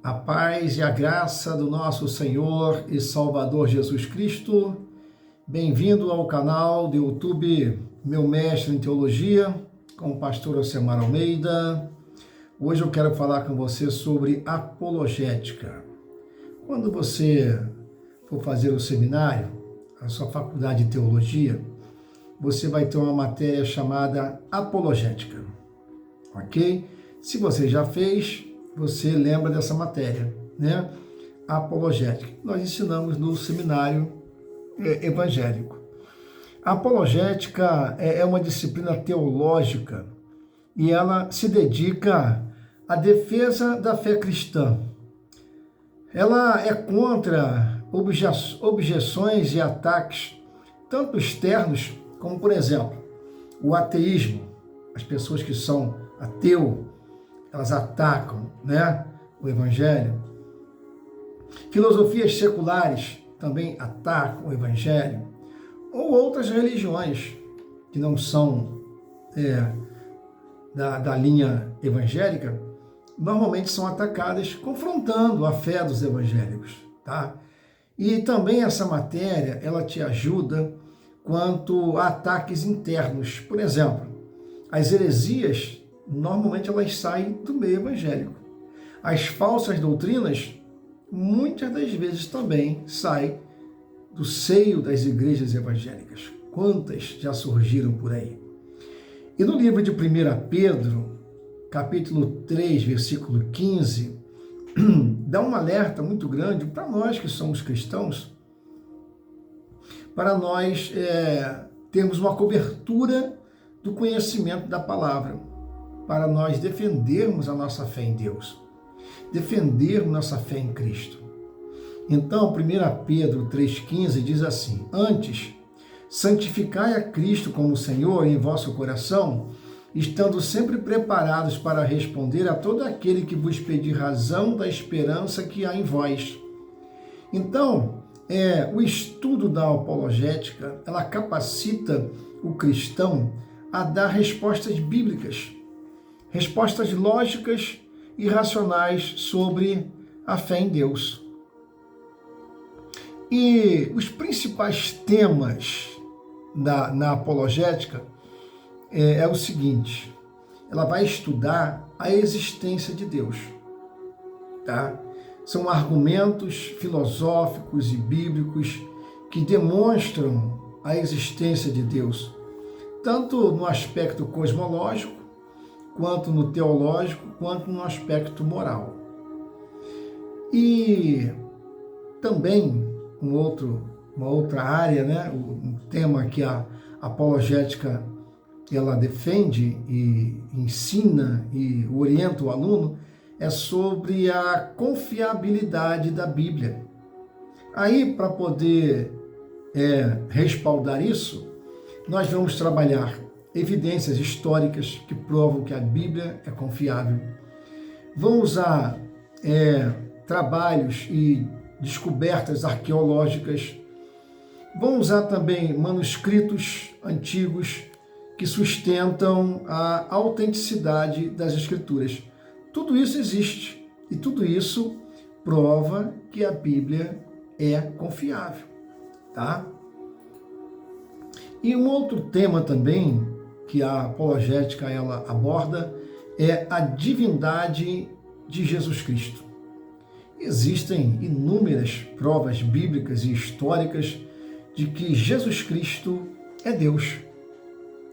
A paz e a graça do nosso Senhor e Salvador Jesus Cristo. Bem-vindo ao canal do YouTube Meu Mestre em Teologia, com o pastor Alcemar Almeida. Hoje eu quero falar com você sobre apologética. Quando você for fazer o seminário, a sua faculdade de teologia, você vai ter uma matéria chamada apologética, ok? Se você já fez, você lembra dessa matéria, né? Apologética. Nós ensinamos no seminário evangélico. A apologética é uma disciplina teológica e ela se dedica à defesa da fé cristã. Ela é contra objeções e ataques, tanto externos como, por exemplo, o ateísmo. As pessoas que são ateu, elas atacam, né, o evangelho. Filosofias seculares também atacam o evangelho. Ou outras religiões que não são da linha evangélica, normalmente são atacadas confrontando a fé dos evangélicos, tá? E também essa matéria, ela te ajuda quanto a ataques internos. Por exemplo, as heresias, normalmente elas saem do meio evangélico. As falsas doutrinas, muitas das vezes também saem do seio das igrejas evangélicas. Quantas já surgiram por aí? E no livro de 1 Pedro, capítulo 3, versículo 15, dá um alerta muito grande para nós que somos cristãos, para nós termos uma cobertura do conhecimento da palavra, para nós defendermos a nossa fé em Deus, defendermos nossa fé em Cristo. Então, 1 Pedro 3,15 diz assim: Antes, santificai a Cristo como Senhor em vosso coração, estando sempre preparados para responder a todo aquele que vos pedir razão da esperança que há em vós. Então, o estudo da apologética, ela capacita o cristão a dar respostas bíblicas, respostas lógicas e racionais sobre a fé em Deus. E os principais temas na apologética é o seguinte: ela vai estudar a existência de Deus, tá? São argumentos filosóficos e bíblicos que demonstram a existência de Deus, tanto no aspecto cosmológico, quanto no teológico, quanto no aspecto moral. E também uma outra área, né, um tema que a apologética ela defende e ensina e orienta o aluno é sobre a confiabilidade da Bíblia. Aí, para poder respaldar isso, nós vamos trabalhar evidências históricas que provam que a Bíblia é confiável. Vamos usar trabalhos e descobertas arqueológicas. Vamos usar também manuscritos antigos que sustentam a autenticidade das Escrituras. Tudo isso existe e tudo isso prova que a Bíblia é confiável, tá? E um outro tema também que a apologética ela aborda é a divindade de Jesus Cristo. Existem inúmeras provas bíblicas e históricas de que Jesus Cristo é Deus.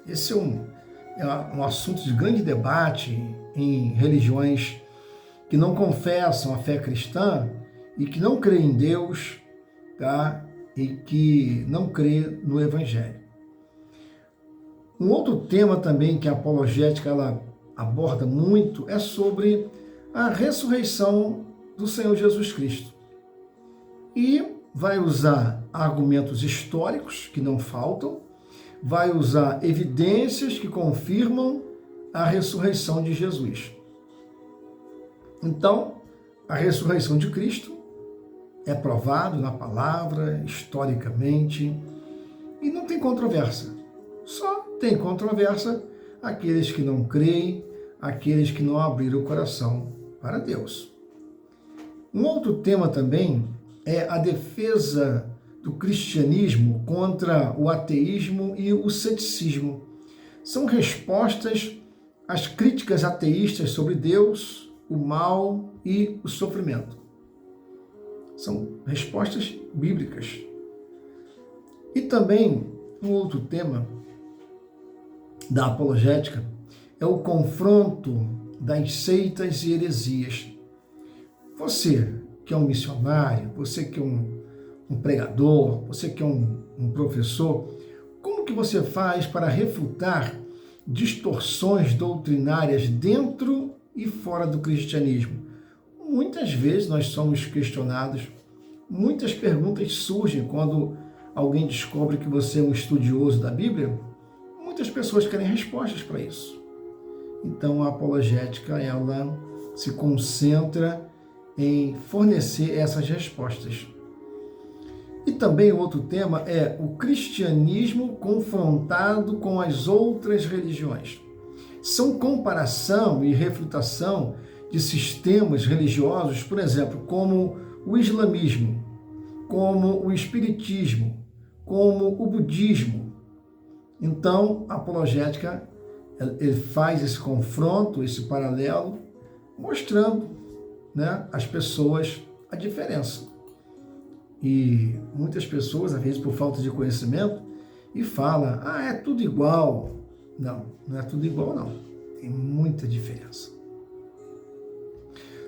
Esse é um assunto de grande debate em religiões que não confessam a fé cristã e que não creem em Deus, tá? E que não creem no Evangelho. Um outro tema também que a apologética ela aborda muito é sobre a ressurreição do Senhor Jesus Cristo. E vai usar argumentos históricos que não faltam, vai usar evidências que confirmam a ressurreição de Jesus. Então, a ressurreição de Cristo é provado na palavra, historicamente, e não tem controvérsia. Só tem controvérsia aqueles que não creem, aqueles que não abriram o coração para Deus. Um outro tema também é a defesa do cristianismo contra o ateísmo e o ceticismo. São respostas às críticas ateístas sobre Deus, o mal e o sofrimento. São respostas bíblicas. E também um outro tema da apologética é o confronto das seitas e heresias. Você que é um missionário, você que é um pregador, você que é um professor, como que você faz para refutar distorções doutrinárias dentro e fora do cristianismo? Muitas vezes nós somos questionados, muitas perguntas surgem quando alguém descobre que você é um estudioso da Bíblia. Muitas pessoas querem respostas para isso. Então a apologética, ela se concentra em fornecer essas respostas. E também outro tema é o cristianismo confrontado com as outras religiões. São comparação e refutação de sistemas religiosos, por exemplo, como o islamismo, como o espiritismo, como o budismo. Então, a apologética ele faz esse confronto, esse paralelo, mostrando, né, às pessoas a diferença. E muitas pessoas, às vezes por falta de conhecimento, e falam, é tudo igual. Não, não é tudo igual, não. Tem muita diferença.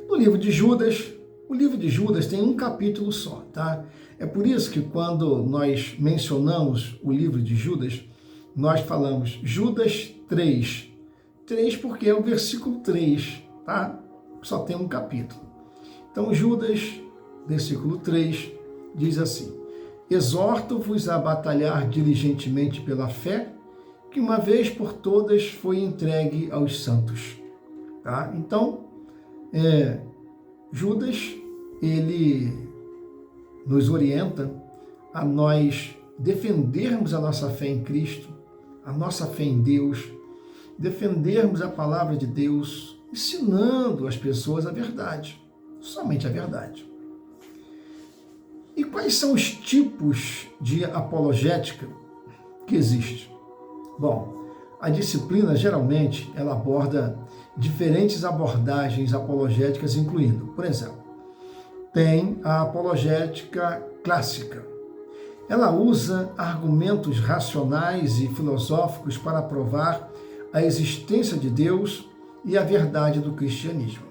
No livro de Judas, o livro de Judas tem um capítulo só, tá? É por isso que quando nós mencionamos o livro de Judas, nós falamos Judas 3. 3 porque é o versículo 3, tá? Só tem um capítulo. Então, Judas, versículo 3, diz assim: exorto-vos a batalhar diligentemente pela fé, que uma vez por todas foi entregue aos santos. Tá? Então, Judas, ele nos orienta a nós defendermos a nossa fé em Cristo, a nossa fé em Deus, defendermos a palavra de Deus, ensinando as pessoas a verdade, somente a verdade. E quais são os tipos de apologética que existem? Bom, a disciplina geralmente ela aborda diferentes abordagens apologéticas, incluindo, por exemplo, tem a apologética clássica. Ela usa argumentos racionais e filosóficos para provar a existência de Deus e a verdade do cristianismo.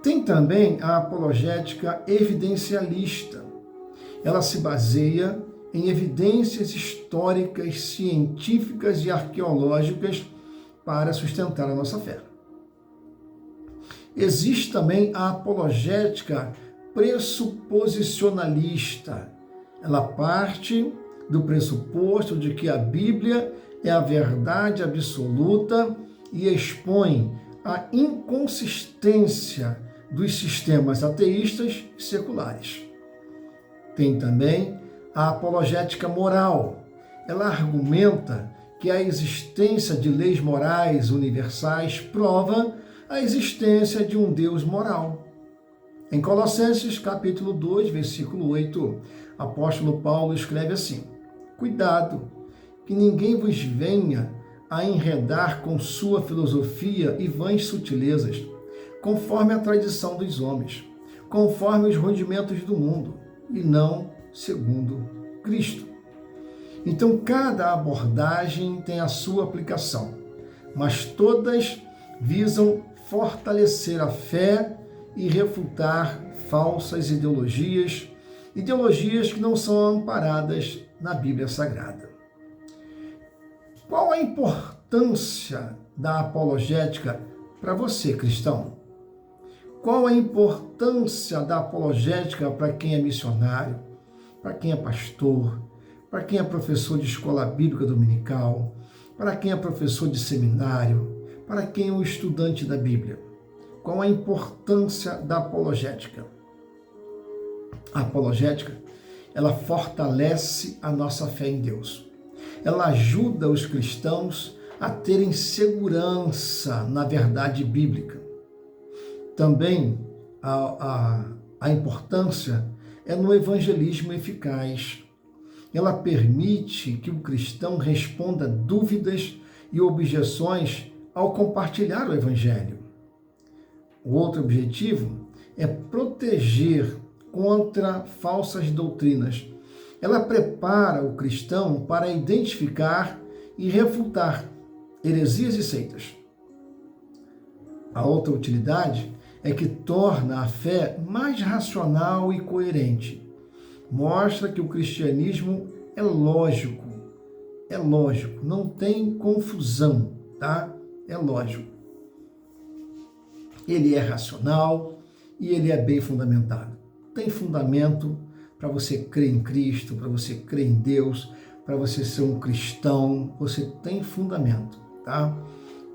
Tem também a apologética evidencialista. Ela se baseia em evidências históricas, científicas e arqueológicas para sustentar a nossa fé. Existe também a apologética pressuposicionalista. Ela parte do pressuposto de que a Bíblia é a verdade absoluta e expõe a inconsistência dos sistemas ateístas e seculares. Tem também a apologética moral. Ela argumenta que a existência de leis morais universais prova a existência de um Deus moral. Em Colossenses, capítulo 2, versículo 8, apóstolo Paulo escreve assim: cuidado, que ninguém vos venha a enredar com sua filosofia e vãs sutilezas, conforme a tradição dos homens, conforme os rudimentos do mundo, e não segundo Cristo. Então, cada abordagem tem a sua aplicação, mas todas visam fortalecer a fé e refutar falsas ideologias que não são amparadas na Bíblia Sagrada. Qual a importância da apologética para você, cristão? Qual a importância da apologética para quem é missionário, para quem é pastor, para quem é professor de escola bíblica dominical, para quem é professor de seminário, para quem é um estudante da Bíblia? Qual a importância da apologética? A apologética, ela fortalece a nossa fé em Deus. Ela ajuda os cristãos a terem segurança na verdade bíblica. Também a importância é no evangelismo eficaz. Ela permite que o cristão responda dúvidas e objeções ao compartilhar o evangelho. O outro objetivo é proteger contra falsas doutrinas. Ela prepara o cristão para identificar e refutar heresias e seitas. A outra utilidade é que torna a fé mais racional e coerente. Mostra que o cristianismo é lógico, não tem confusão, tá? É lógico. Ele é racional e ele é bem fundamentado. Tem fundamento para você crer em Cristo, para você crer em Deus, para você ser um cristão, você tem fundamento, tá?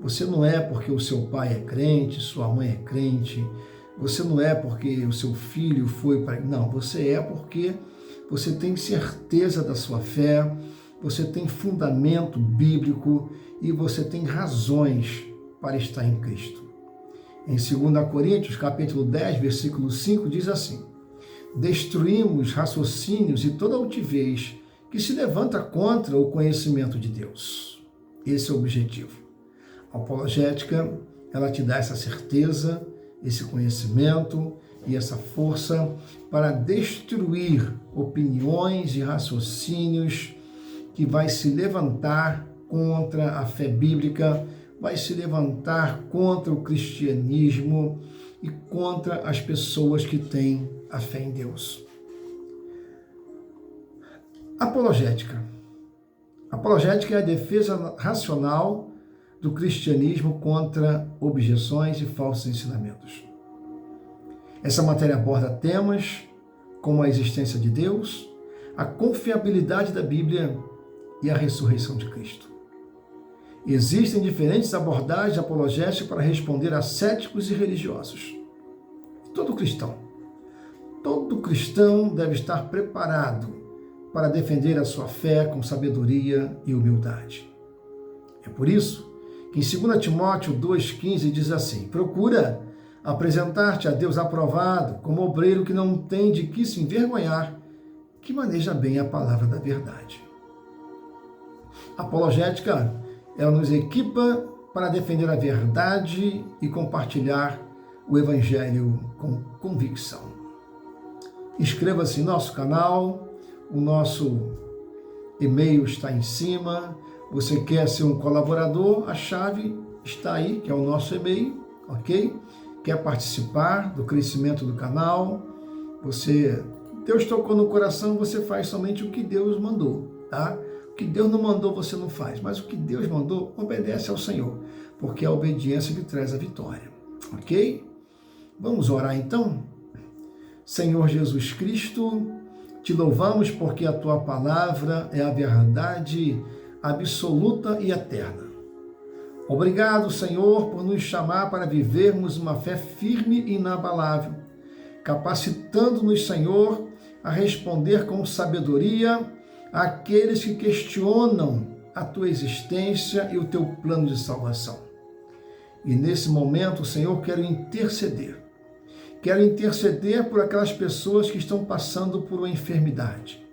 Você não é porque o seu pai é crente, sua mãe é crente, você não é porque o seu filho foi para... Não, você é porque você tem certeza da sua fé, você tem fundamento bíblico e você tem razões para estar em Cristo. Em 2 Coríntios, capítulo 10, versículo 5, diz assim: destruímos raciocínios e toda altivez que se levanta contra o conhecimento de Deus. Esse é o objetivo. A apologética, ela te dá essa certeza, esse conhecimento e essa força para destruir opiniões e raciocínios que vai se levantar contra a fé bíblica, vai se levantar contra o cristianismo e contra as pessoas que têm a fé em Deus. Apologética. Apologética é a defesa racional do cristianismo contra objeções e falsos ensinamentos. Essa matéria aborda temas como a existência de Deus, a confiabilidade da Bíblia e a ressurreição de Cristo. Existem diferentes abordagens apologéticas para responder a céticos e religiosos. Todo cristão deve estar preparado para defender a sua fé com sabedoria e humildade. É por isso que em 2 Timóteo 2,15 diz assim: procura apresentar-te a Deus aprovado, como obreiro que não tem de que se envergonhar, que maneja bem a palavra da verdade. A apologética, ela nos equipa para defender a verdade e compartilhar o evangelho com convicção. Inscreva-se em nosso canal, o nosso e-mail está em cima. Você quer ser um colaborador? A chave está aí, que é o nosso e-mail, ok? Quer participar do crescimento do canal? Deus tocou no coração, você faz somente o que Deus mandou, tá? O que Deus não mandou, você não faz, mas o que Deus mandou, obedece ao Senhor, porque é a obediência que traz a vitória, ok? Vamos orar então? Senhor Jesus Cristo, te louvamos porque a tua palavra é a verdade absoluta e eterna. Obrigado, Senhor, por nos chamar para vivermos uma fé firme e inabalável, capacitando-nos, Senhor, a responder com sabedoria àqueles que questionam a tua existência e o teu plano de salvação. E nesse momento, Senhor, quero interceder por aquelas pessoas que estão passando por uma enfermidade,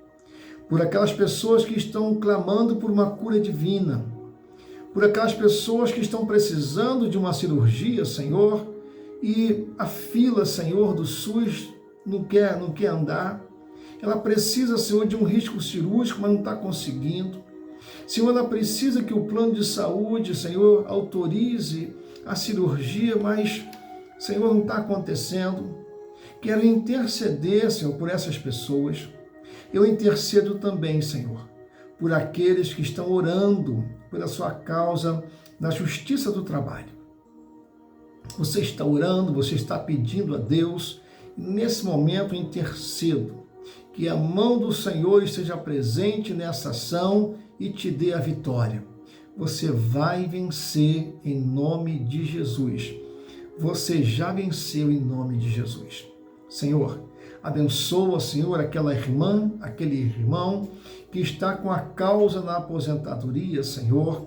por aquelas pessoas que estão clamando por uma cura divina, por aquelas pessoas que estão precisando de uma cirurgia, Senhor, e a fila, Senhor, do SUS não quer andar. Ela precisa, Senhor, de um risco cirúrgico, mas não está conseguindo. Senhor, ela precisa que o plano de saúde, Senhor, autorize a cirurgia, mas, Senhor, não está acontecendo. Quero interceder, Senhor, por essas pessoas. Eu intercedo também, Senhor, por aqueles que estão orando pela sua causa na justiça do trabalho. Você está orando, você está pedindo a Deus, e nesse momento intercedo que a mão do Senhor esteja presente nessa ação e te dê a vitória. Você vai vencer em nome de Jesus. Você já venceu em nome de Jesus. Senhor, abençoa, Senhor, aquela irmã, aquele irmão que está com a causa na aposentadoria, Senhor,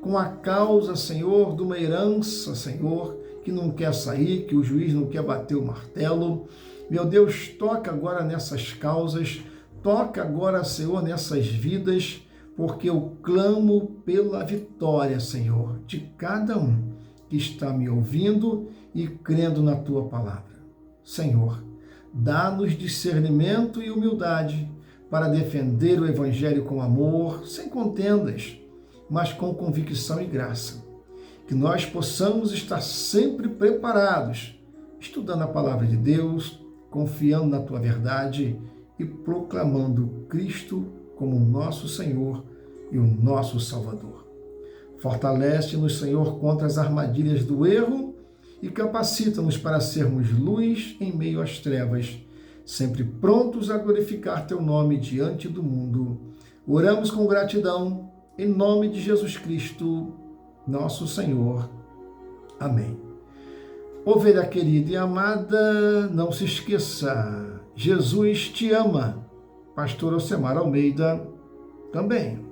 com a causa, Senhor, de uma herança, Senhor, que não quer sair, que o juiz não quer bater o martelo. Meu Deus, toca agora nessas causas, toca agora, Senhor, nessas vidas, porque eu clamo pela vitória, Senhor, de cada um que está me ouvindo e crendo na Tua palavra. Senhor, dá-nos discernimento e humildade para defender o Evangelho com amor, sem contendas, mas com convicção e graça. Que nós possamos estar sempre preparados, estudando a palavra de Deus, confiando na Tua verdade e proclamando Cristo como o nosso Senhor e o nosso Salvador. Fortalece-nos, Senhor, contra as armadilhas do erro e capacita-nos para sermos luz em meio às trevas, sempre prontos a glorificar Teu nome diante do mundo. Oramos com gratidão, em nome de Jesus Cristo, nosso Senhor. Amém. Ovelha querida e amada, não se esqueça, Jesus te ama. Pastor Alcemar Almeida também.